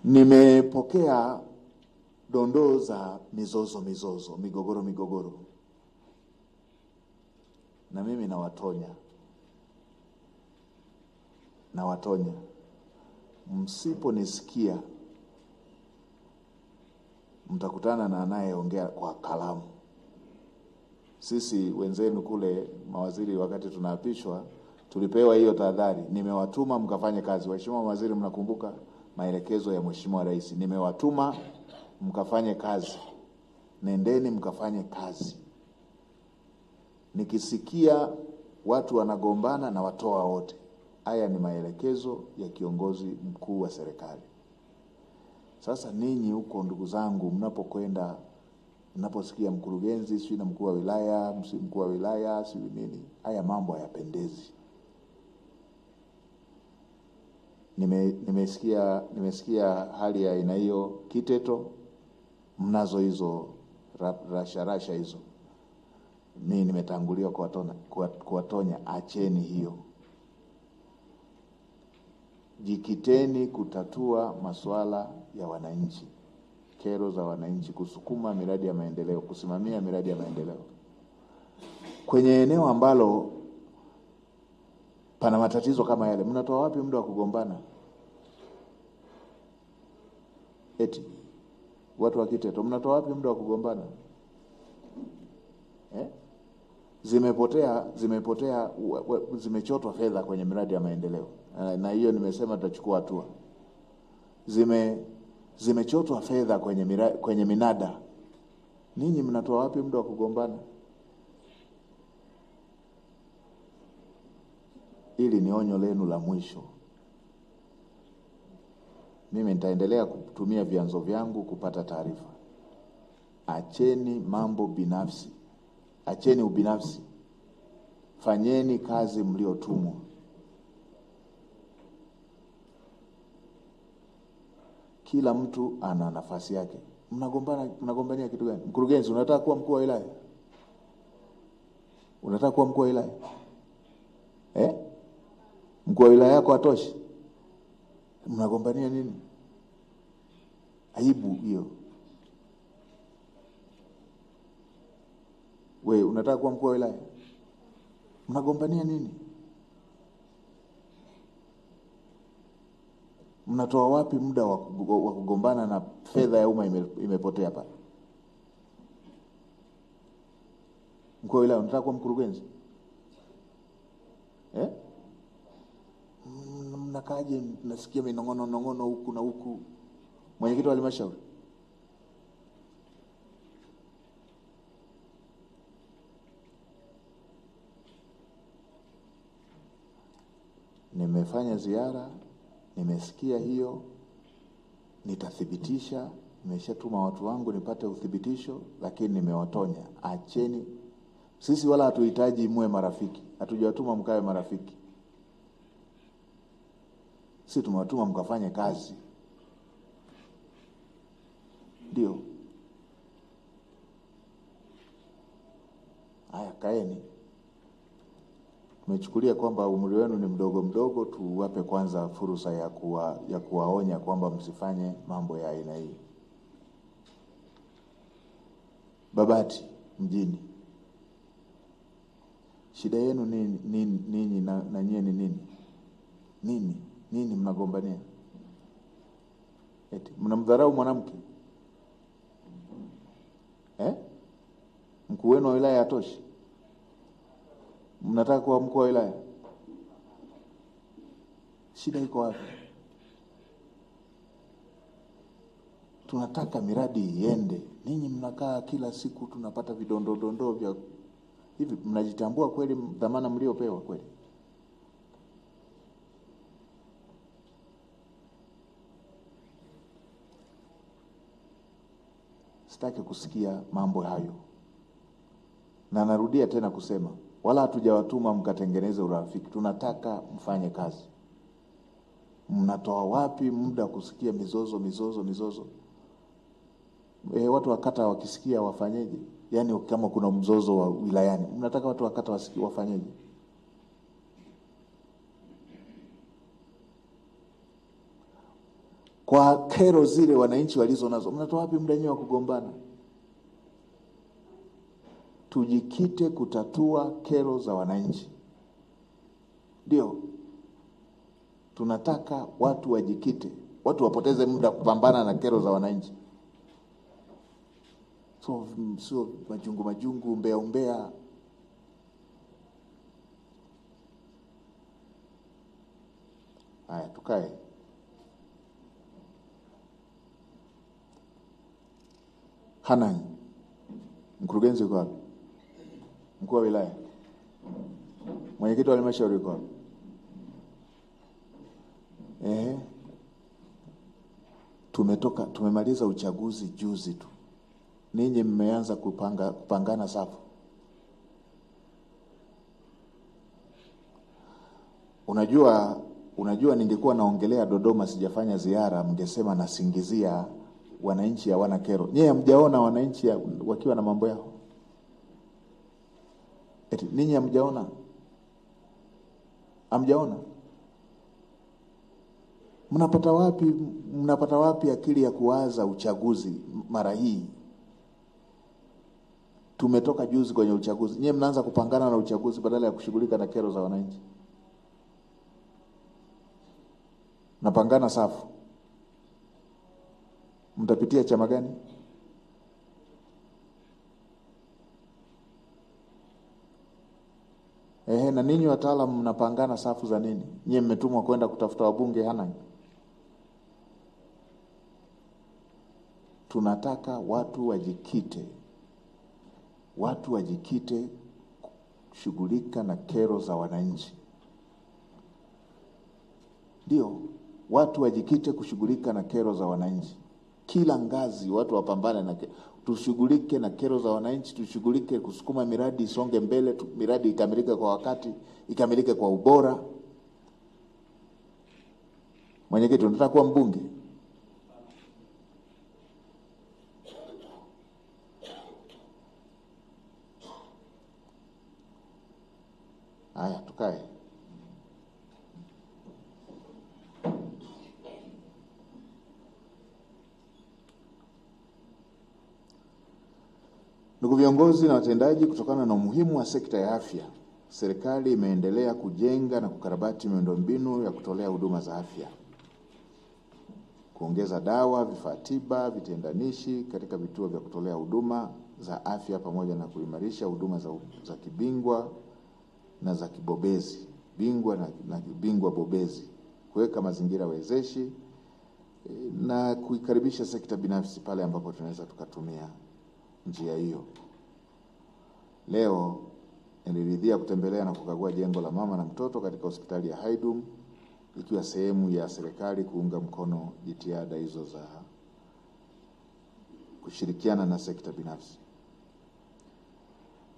Nimepokea dondoo za migogoro. Na mimi nawatonya. Msiponisikia mtakutana na anayeongea kwa kalamu. Sisi wenzenu kule mawaziri, wakati tunaapishwa tulipewa hiyo tahadhari. Nimewatuma mkafanye kazi. Waheshimiwa mawaziri, mnakumbuka maelekezo ya Mheshimiwa Rais. Nimewatuma mkafanye kazi. Nendeni mkafanye kazi. Nikisikia watu wanagombana na watoa wote. Haya ni maelekezo ya kiongozi mkuu wa serikali. Sasa ninyi huko, ndugu zangu, mnapokwenda, mnaposikia mkurugenzi si na mkuu wa wilaya si nini, haya mambo hayapendezi. Nimesikia hali ya aina hiyo Kiteto, mnazo hizo rasha hizo. Mimi nimetangulia kuwatonya, acheni hiyo. Jikiteni kutatua masuala ya wananchi, kero za wananchi, kusukuma miradi ya maendeleo, kusimamia miradi ya maendeleo. Kwenye eneo ambalo pana matatizo kama yale, mnatoa wapi muda wa kugombana? Eti watu wa Kiteto, mnatoa wapi muda wa kugombana? Zimechotwa fedha kwenye miradi ya maendeleo. Na hiyo nimesema tutachukua hatua. Zimechotwa fedha kwenye minada. Ninyi mnatoa wapi muda wa kugombana? Hili ni onyo lenu la mwisho. Mimi nitaendelea kutumia vyanzo vyangu kupata taarifa. Acheni mambo binafsi. Acheni ubinafsi. Fanyeni kazi mliotumwa. Kila mtu ana nafasi yake. Mnagombania kitu gani? Mkurugenzi, unataka kuwa mkuu wa wilaya? Unataka kuwa mkuu wa wilaya? Mkuu wa wilaya yako atoshi? Mnagombania nini? Aibu hiyo. Wewe unataka kuwa mkuu wa wilaya? Mnagombania nini? Mnatoa wapi muda wa kugombana na fedha ya umma imepotea pale? Mkuu wa wilaya, unataka kuwa mkurugenzi? Mnakaje nasikia minongono huku na huku? Mwenyekiti wa halmashauri, nimefanya ziara, nimesikia hiyo, nitathibitisha. Nimeshatuma watu wangu nipate uthibitisho, lakini nimewatonya. Acheni. Sisi wala hatuhitaji muwe marafiki. Hatujawatuma mkawe marafiki. Sisi tumewatuma mkafanye kazi. Ndio. Haya, kaeni. Tumechukulia kwamba umri wenu ni mdogo, tuwape kwanza fursa ya kuwaonya kwamba msifanye mambo ya aina hii. Babati mjini, shida yenu nini na nyie ni nini? Nini mnagombania? Eti mnamdharau mwanamke? Mkuu wenu wa wilaya atoshi? Mnataka kuwa mkuu wa wilaya? Shida iko wapi? Tunataka miradi iende. Ninyi mnakaa kila siku tunapata vidondodondo vya hivi. Mnajitambua kweli dhamana mliopewa kweli? Sitaki kusikia mambo hayo. Na narudia tena kusema, wala hatujawatuma mkatengeneze urafiki. Tunataka mfanye kazi. Mnatoa wapi muda kusikia mizozo? Watu wa kata wakisikia wafanyeje? Yaani kama kuna mzozo wa wilayani, mnataka watu wa kata wasikie wafanyeje? kwa kero zile wananchi walizo nazo. Mnatoa wapi muda wenyewe wa kugombana? Tujikite kutatua kero za wananchi. Ndio tunataka watu wajikite, watu wapoteze muda kupambana na kero za wananchi. So majungu umbea. Haya, tukae. Hanang, mkurugenzi yuko wapi? Mkuu wa wilaya? Mwenyekiti wa halmashauri yuko wapi? Tumemaliza uchaguzi juzi tu. Ninyi mmeanza kupangana safu. Unajua ningekuwa naongelea Dodoma sijafanya ziara, mngesema nasingizia wananchi hawana kero. Nyie hamjaona wananchi wakiwa na mambo yao? Ninyi hamjaona? Hamjaona? Mnapata wapi akili ya kuwaza uchaguzi mara hii? Tumetoka juzi kwenye uchaguzi. Nyie mnaanza kupangana na uchaguzi badala ya kushughulika na kero za wananchi. Napangana safu. Mtapitia chama gani? Na ninyi wataalamu mnapangana safu za nini? Nyie mmetumwa kwenda kutafuta wabunge Hanang? Tunataka watu wajikite kushughulika na kero za wananchi. Ndio, watu wajikite kushughulika na kero za wananchi. Kila ngazi watu wapambane na tushughulike na kero za wananchi, tushughulike kusukuma miradi isonge mbele, miradi ikamilike kwa wakati, ikamilike kwa ubora. Mwenyekiti, unataka kuwa mbunge? Haya, tukae. Ndugu viongozi na watendaji, kutokana na umuhimu wa sekta ya afya, serikali imeendelea kujenga na kukarabati miundombinu ya kutolea huduma za afya, kuongeza dawa, vifaa tiba, vitendanishi katika vituo vya kutolea huduma za afya, pamoja na kuimarisha huduma za kibingwa na za kibobezi, bingwa bobezi, kuweka mazingira wezeshi na kuikaribisha sekta binafsi pale ambapo tunaweza tukatumia njia hiyo. Leo niliridhia kutembelea na kukagua jengo la mama na mtoto katika hospitali ya Haydom, ikiwa sehemu ya serikali kuunga mkono jitihada hizo za kushirikiana na sekta binafsi.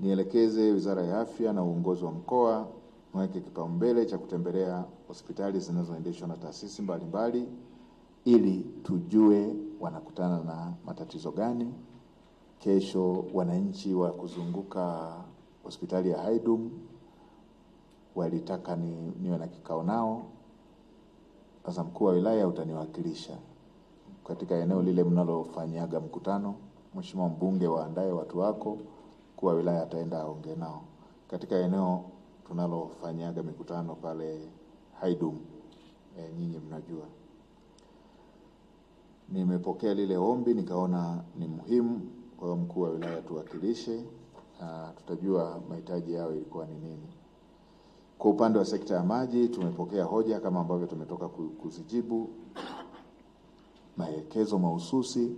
Nielekeze Wizara ya Afya na uongozi wa mkoa mweke kipaumbele cha kutembelea hospitali zinazoendeshwa na taasisi mbalimbali ili tujue wanakutana na matatizo gani. Kesho wananchi wa kuzunguka hospitali ya Haydom walitaka niwe na kikao nao. Sasa mkuu wa wilaya utaniwakilisha katika eneo lile mnalofanyaga mkutano. Mheshimiwa mbunge, waandae watu wako, mkuu wa wilaya ataenda aongee nao katika eneo tunalofanyaga mikutano pale Haydom. Nyinyi mnajua. Nimepokea lile ombi, nikaona ni muhimu kwa mkuu wa wilaya tuwakilishe. Tutajua mahitaji yao ilikuwa ni nini. Kwa upande wa sekta ya maji, tumepokea hoja kama ambavyo tumetoka kuzijibu, maelekezo mahususi,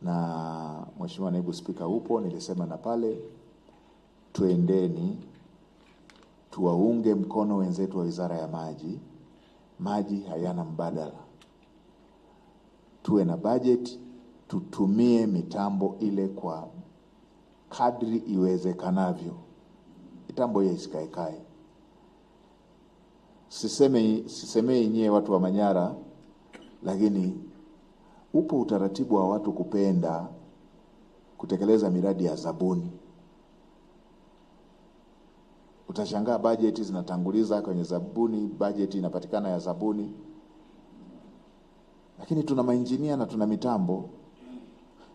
na Mheshimiwa Naibu Spika upo, nilisema na pale tuendeni tuwaunge mkono wenzetu wa Wizara ya Maji. Maji hayana mbadala. Tuwe na budget, tutumie mitambo ile kwa kadri iwezekanavyo. Mitambo hiyo isikaekae. Sisemei nyie watu wa Manyara, lakini upo utaratibu wa watu kupenda kutekeleza miradi ya zabuni. Utashangaa bajeti zinatanguliza kwenye zabuni, bajeti inapatikana ya zabuni. Lakini tuna mainjinia na tuna mitambo.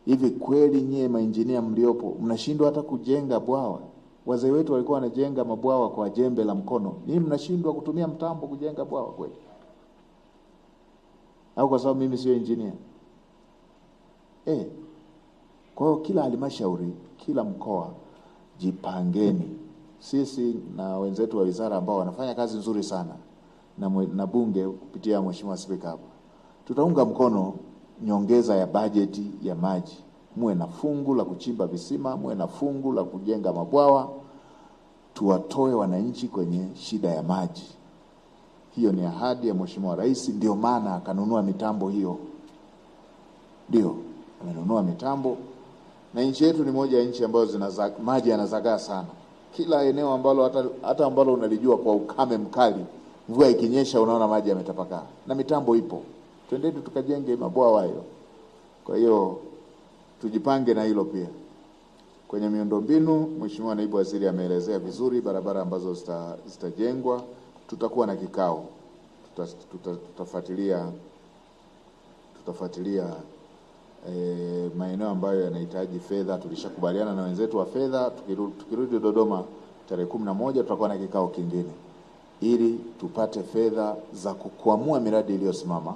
Hivi kweli nyie mainjinia mliopo mnashindwa hata kujenga bwawa? Wazee wetu walikuwa wanajenga mabwawa kwa jembe la mkono. Ninyi mnashindwa kutumia mtambo kujenga bwawa kweli? Au kwa sababu mimi sio engineer? Kwa hiyo kila halmashauri, kila mkoa, jipangeni. Sisi na wenzetu wa wizara ambao wanafanya kazi nzuri sana na bunge kupitia Mheshimiwa Spika hapa, tutaunga mkono nyongeza ya bajeti ya maji. Muwe na fungu la kuchimba visima, muwe na fungu la kujenga mabwawa, tuwatoe wananchi kwenye shida ya maji. Hiyo ni ahadi ya Mheshimiwa Rais, ndio maana akanunua mitambo hiyo. Ndio, amenunua mitambo, na nchi yetu ni moja ya nchi ambazo maji yanazagaa sana. Kila eneo ambalo hata ambalo unalijua kwa ukame mkali, mvua ikinyesha unaona maji yametapakaa. Na mitambo ipo. Twendeni tukajenge mabwawa hayo. Kwa hiyo tujipange na hilo pia. Kwenye miundombinu, Mheshimiwa Naibu Waziri ameelezea vizuri barabara ambazo zitajengwa. Tutakuwa na kikao. Tutafuatilia maeneo ambayo yanahitaji fedha. Tulishakubaliana na wenzetu wa fedha, tukirudi Dodoma tarehe 11 tutakuwa na kikao kingine ili tupate fedha za kukwamua miradi iliyosimama,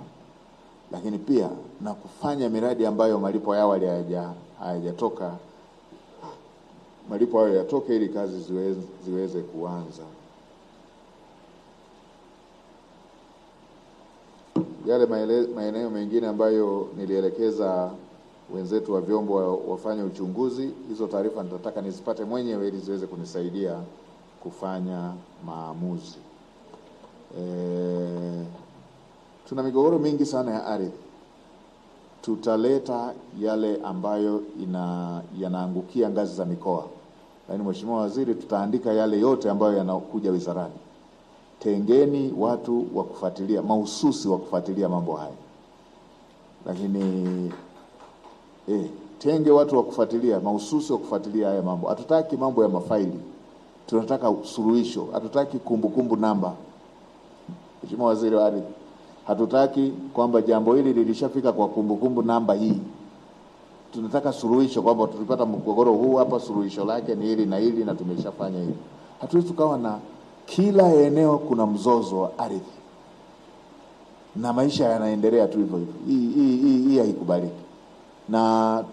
lakini pia na kufanya miradi ambayo malipo yao hayajatoka, malipo hayo yatoke ili kazi ziweze kuanza. Yale maeneo mengine ambayo nilielekeza wenzetu wa vyombo wafanye uchunguzi, hizo taarifa nitataka nizipate mwenyewe ili ziweze kunisaidia kufanya maamuzi. Tuna migogoro mingi sana ya ardhi. Tutaleta yale ambayo yanaangukia ngazi za mikoa. Yaani Mheshimiwa Waziri, tutaandika yale yote ambayo yanakuja wizarani. Tengeni watu wa kufuatilia, mahususi wa kufuatilia mambo haya. Lakini tenge watu wa kufuatilia, mahususi wa kufuatilia haya mambo. Hatutaki mambo ya mafaili. Tunataka suluhisho. Hatutaki kumbukumbu namba. Mheshimiwa Waziri wa Ardhi, hatutaki kwamba jambo hili lilishafika kwa kumbukumbu namba hii. Tunataka suluhisho kwamba tulipata mgogoro huu hapa, suluhisho lake ni hili na hili na tumeshafanya hili. Hatuwezi tukawa na kila eneo kuna mzozo wa ardhi na maisha yanaendelea tu hivyo hivyo. Hii haikubaliki. Na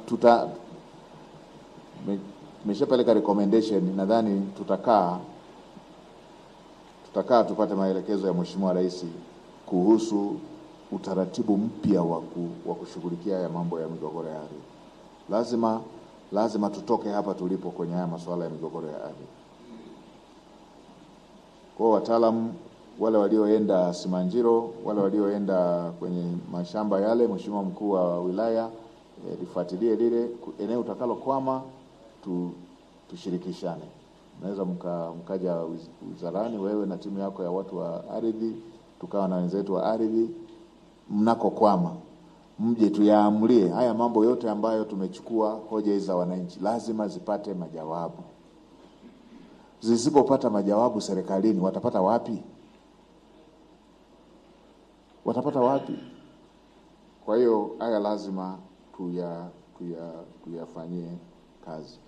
tumeshapeleka recommendation, nadhani tutakaa tupate maelekezo ya Mheshimiwa Rais kuhusu utaratibu mpya wa kushughulikia ya mambo ya migogoro ya ardhi. Lazima tutoke hapa tulipo kwenye haya masuala ya migogoro ya ardhi. Kwa wataalamu wale walioenda Simanjiro, wale walioenda kwenye mashamba yale, Mheshimiwa Mkuu wa Wilaya lifuatilie lile eneo utakalokwama, tushirikishane. Naweza mkaja wizarani, wewe na timu yako ya watu wa ardhi, tukawa na wenzetu wa ardhi, mnakokwama mje tuyaamulie haya mambo yote ambayo tumechukua hoja za wananchi. Lazima zipate majawabu. Zisipopata majawabu serikalini, watapata wapi? Kwa hiyo haya lazima tuyafanyie kazi.